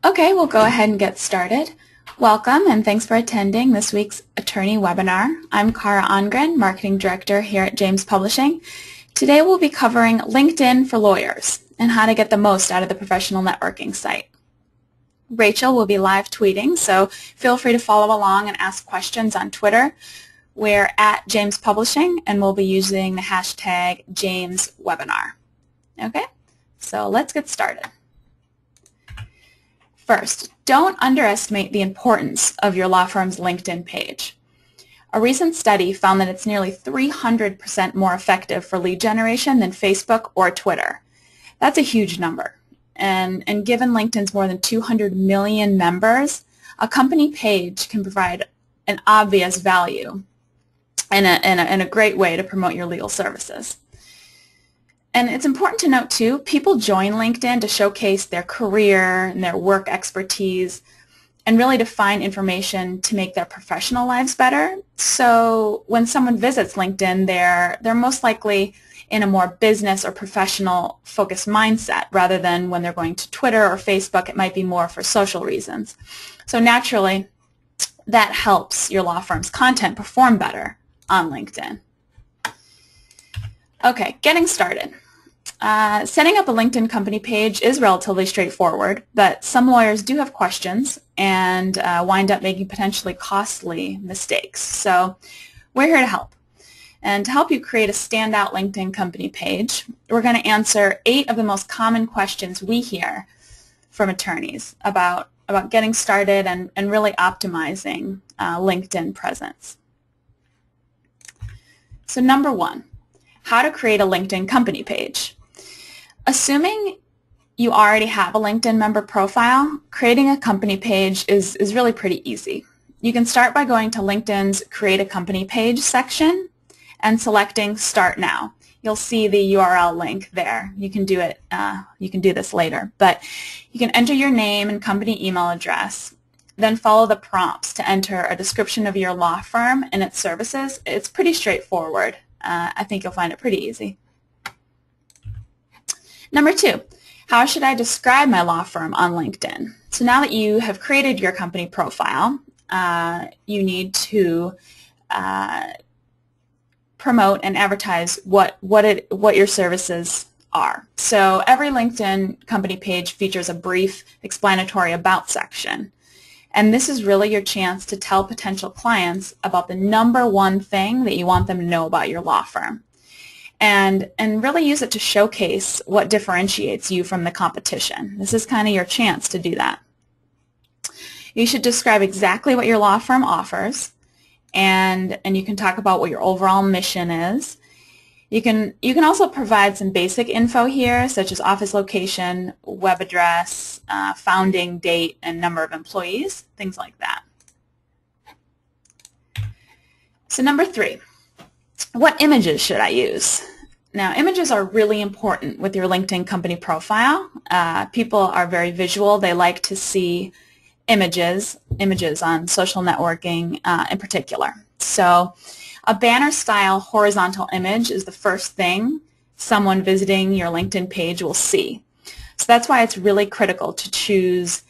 Okay, we'll go ahead and get started. Welcome and thanks for attending this week's attorney webinar. I'm Cara Ongren, Marketing Director here at James Publishing. Today we'll be covering LinkedIn for lawyers and how to get the most out of the professional networking site. Rachel will be live tweeting, so feel free to follow along and ask questions on Twitter. We're at James Publishing and we'll be using the hashtag JamesWebinar. Okay, so let's get started. First, don't underestimate the importance of your law firm's LinkedIn page. A recent study found that it's nearly 300% more effective for lead generation than Facebook or Twitter. That's a huge number. And given LinkedIn's more than 200 million members, a company page can provide an obvious value and a great way to promote your legal services. And it's important to note, too, people join LinkedIn to showcase their career and their work expertise and really to find information to make their professional lives better. So when someone visits LinkedIn, they're most likely in a more business or professional focused mindset rather than when they're going to Twitter or Facebook. It might be more for social reasons. So naturally, that helps your law firm's content perform better on LinkedIn. Okay, getting started. Setting up a LinkedIn company page is relatively straightforward, but some lawyers do have questions and wind up making potentially costly mistakes. So we're here to help. And to help you create a standout LinkedIn company page, we're going to answer 8 of the most common questions we hear from attorneys about getting started and really optimizing LinkedIn presence. So number 1, how to create a LinkedIn company page. Assuming you already have a LinkedIn member profile, creating a company page is really pretty easy. You can start by going to LinkedIn's Create a Company Page section and selecting Start Now. You'll see the URL link there. You can do it. You can do this later, but you can enter your name and company email address, then follow the prompts to enter a description of your law firm and its services. It's pretty straightforward. I think you'll find it pretty easy. Number 2, how should I describe my law firm on LinkedIn? So now that you have created your company profile, you need to promote and advertise what your services are. So every LinkedIn company page features a brief explanatory about section. And this is really your chance to tell potential clients about the number 1 thing that you want them to know about your law firm. And really use it to showcase what differentiates you from the competition. This is kind of your chance to do that. You should describe exactly what your law firm offers, and you can talk about what your overall mission is. You can also provide some basic info here, such as office location, web address, founding date, and number of employees, things like that. So number 3, what images should I use? Now, images are really important with your LinkedIn company profile. People are very visual. They like to see images on social networking in particular. So a banner-style horizontal image is the first thing someone visiting your LinkedIn page will see. So that's why it's really critical to choose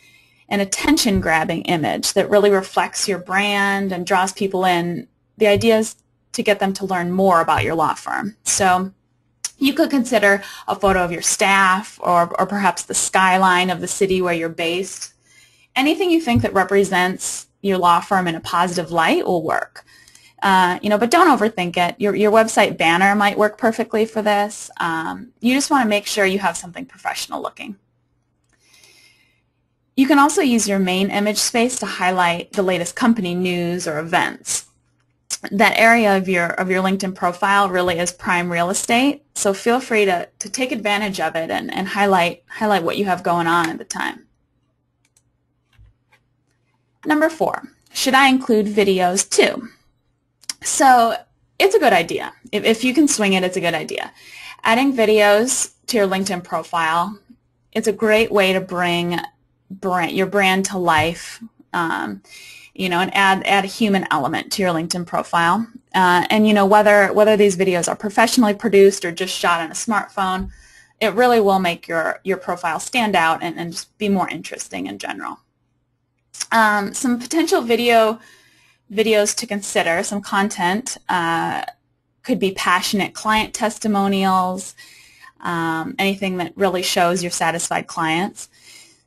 an attention-grabbing image that really reflects your brand and draws people in. The idea is to get them to learn more about your law firm. So you could consider a photo of your staff or perhaps the skyline of the city where you're based. Anything you think that represents your law firm in a positive light will work. But don't overthink it. Your website banner might work perfectly for this. You just want to make sure you have something professional looking. You can also use your main image space to highlight the latest company news or events. That area of your LinkedIn profile really is prime real estate, so feel free to take advantage of it and highlight what you have going on at the time. Number 4, should I include videos too? So it's a good idea. If you can swing it, it's a good idea. Adding videos to your LinkedIn profile, it's a great way to bring your brand to life. And add a human element to your LinkedIn profile. And whether these videos are professionally produced or just shot on a smartphone, it really will make your profile stand out and just be more interesting in general. Some potential videos to consider, some content could be passionate client testimonials, anything that really shows you're satisfied clients,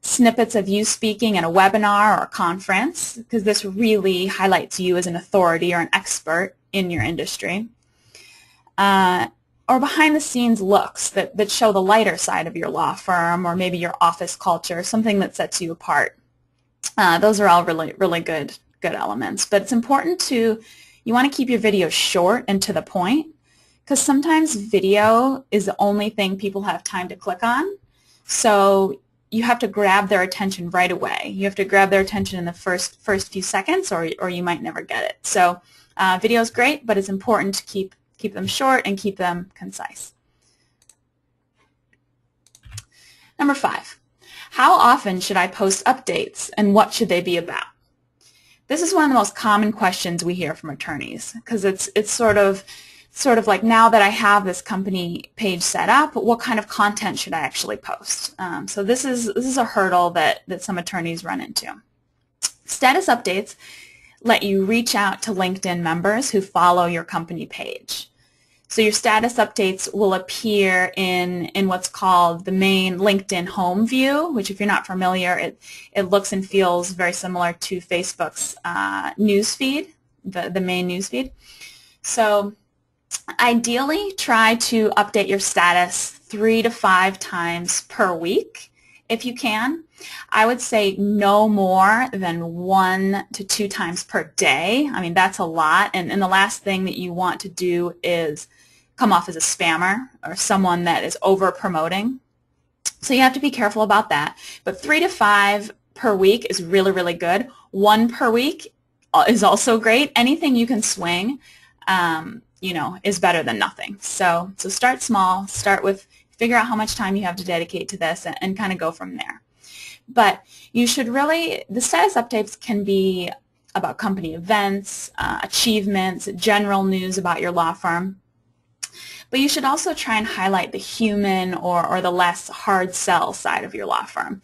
snippets of you speaking at a webinar or a conference, because this really highlights you as an authority or an expert in your industry, or behind-the-scenes looks that show the lighter side of your law firm or maybe your office culture, something that sets you apart. Those are all really good elements. But it's important you want to keep your video short and to the point, because sometimes video is the only thing people have time to click on. So you have to grab their attention right away. You have to grab their attention in the first few seconds, or you might never get it. So video is great, but it's important to keep them short and keep them concise. Number 5, how often should I post updates and what should they be about? This is one of the most common questions we hear from attorneys, because it's sort of like, now that I have this company page set up, what kind of content should I actually post? So this is a hurdle that some attorneys run into. Status updates let you reach out to LinkedIn members who follow your company page. So your status updates will appear in what's called the main LinkedIn home view, which, if you're not familiar, it looks and feels very similar to Facebook's news feed, the main news feed. So ideally, try to update your status 3 to 5 times per week if you can. I would say no more than 1 to 2 times per day. I mean, that's a lot. And the last thing that you want to do is come off as a spammer or someone that is over promoting. So you have to be careful about that. But 3 to 5 per week is really good. 1 per week is also great. Anything you can swing, is better than nothing. So start small. Figure out how much time you have to dedicate to this and kind of go from there. But you should the status updates can be about company events, achievements, general news about your law firm. But you should also try and highlight the human or the less hard sell side of your law firm.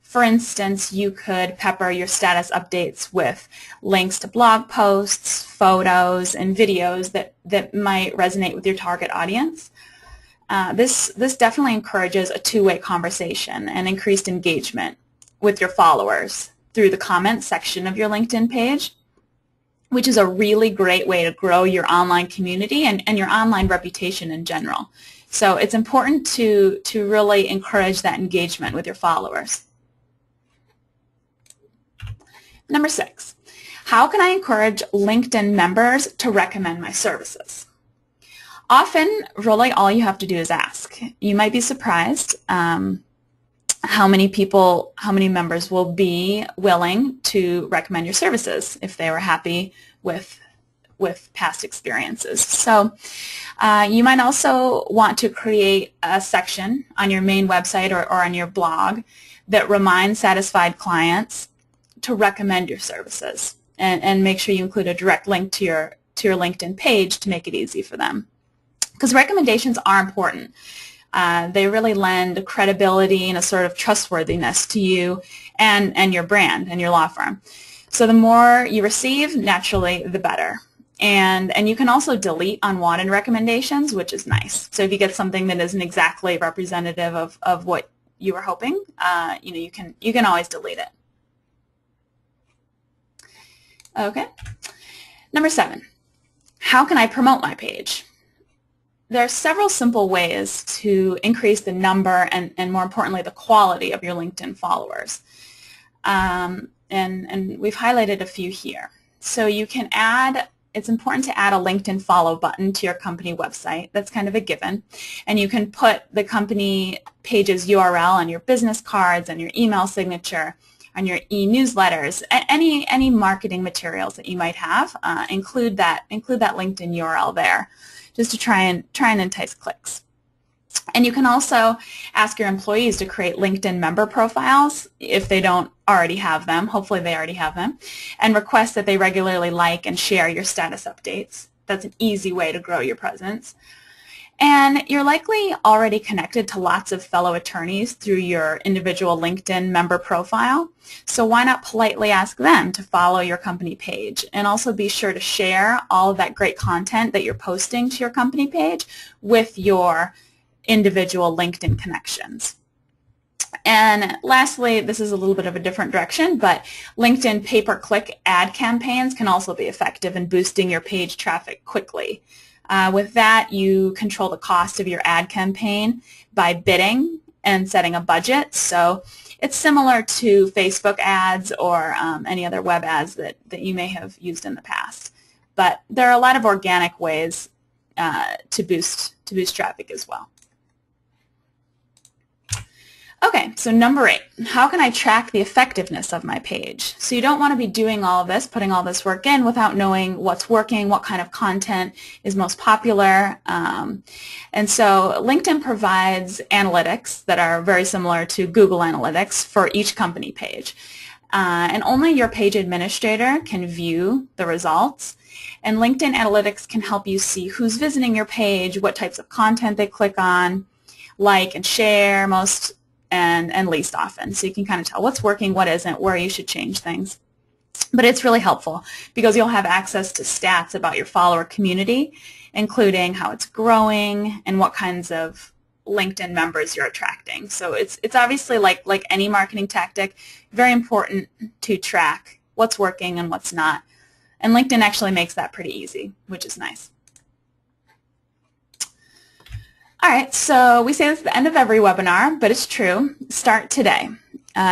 For instance, you could pepper your status updates with links to blog posts, photos, and videos that might resonate with your target audience. This definitely encourages a two-way conversation and increased engagement with your followers through the comments section of your LinkedIn page, which is a really great way to grow your online community and your online reputation in general. So it's important to really encourage that engagement with your followers. Number 6, how can I encourage LinkedIn members to recommend my services? Often, really, all you have to do is ask. You might be surprised how many members will be willing to recommend your services if they were happy with past experiences. So you might also want to create a section on your main website or on your blog that reminds satisfied clients to recommend your services, and make sure you include a direct link to your LinkedIn page to make it easy for them. Because recommendations are important. They really lend credibility and a sort of trustworthiness to you and your brand and your law firm. So the more you receive, naturally, the better. And you can also delete unwanted recommendations, which is nice. So if you get something that isn't exactly representative of what you were hoping, you can always delete it. Okay. Number 7, how can I promote my page? There are several simple ways to increase the number and more importantly, the quality of your LinkedIn followers. And we've highlighted a few here. So you can it's important to add a LinkedIn follow button to your company website. That's kind of a given. And you can put the company page's URL on your business cards and your email signature, on your e-newsletters, any marketing materials that you might have. Include that LinkedIn URL there, just to try and entice clicks. And you can also ask your employees to create LinkedIn member profiles if they don't already have them. Hopefully they already have them. And request that they regularly like and share your status updates. That's an easy way to grow your presence. And you're likely already connected to lots of fellow attorneys through your individual LinkedIn member profile. So why not politely ask them to follow your company page? And also be sure to share all of that great content that you're posting to your company page with your individual LinkedIn connections. And lastly, this is a little bit of a different direction, but LinkedIn pay-per-click ad campaigns can also be effective in boosting your page traffic quickly. With that, you control the cost of your ad campaign by bidding and setting a budget. So it's similar to Facebook ads or any other web ads that you may have used in the past. But there are a lot of organic ways to boost traffic as well. Okay, so number 8, how can I track the effectiveness of my page? So you don't want to be doing all of this, putting all this work in without knowing what's working, what kind of content is most popular. And so LinkedIn provides analytics that are very similar to Google Analytics for each company page. And only your page administrator can view the results. And LinkedIn Analytics can help you see who's visiting your page, what types of content they click on, like and share most and least often. So you can kind of tell what's working, what isn't, where you should change things. But it's really helpful because you'll have access to stats about your follower community, including how it's growing and what kinds of LinkedIn members you're attracting. So it's obviously like any marketing tactic, very important to track what's working and what's not. And LinkedIn actually makes that pretty easy, which is nice. All right, so we say this at the end of every webinar, but it's true. Start today.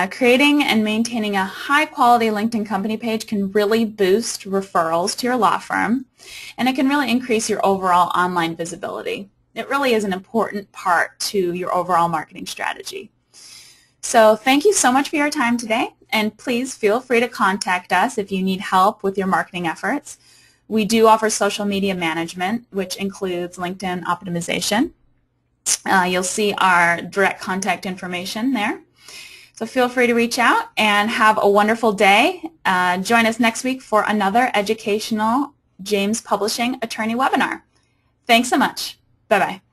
Creating and maintaining a high-quality LinkedIn company page can really boost referrals to your law firm, and it can really increase your overall online visibility. It really is an important part to your overall marketing strategy. So thank you so much for your time today, and please feel free to contact us if you need help with your marketing efforts. We do offer social media management, which includes LinkedIn optimization. You'll see our direct contact information there. So feel free to reach out and have a wonderful day. Join us next week for another educational James Publishing Attorney webinar. Thanks so much. Bye-bye.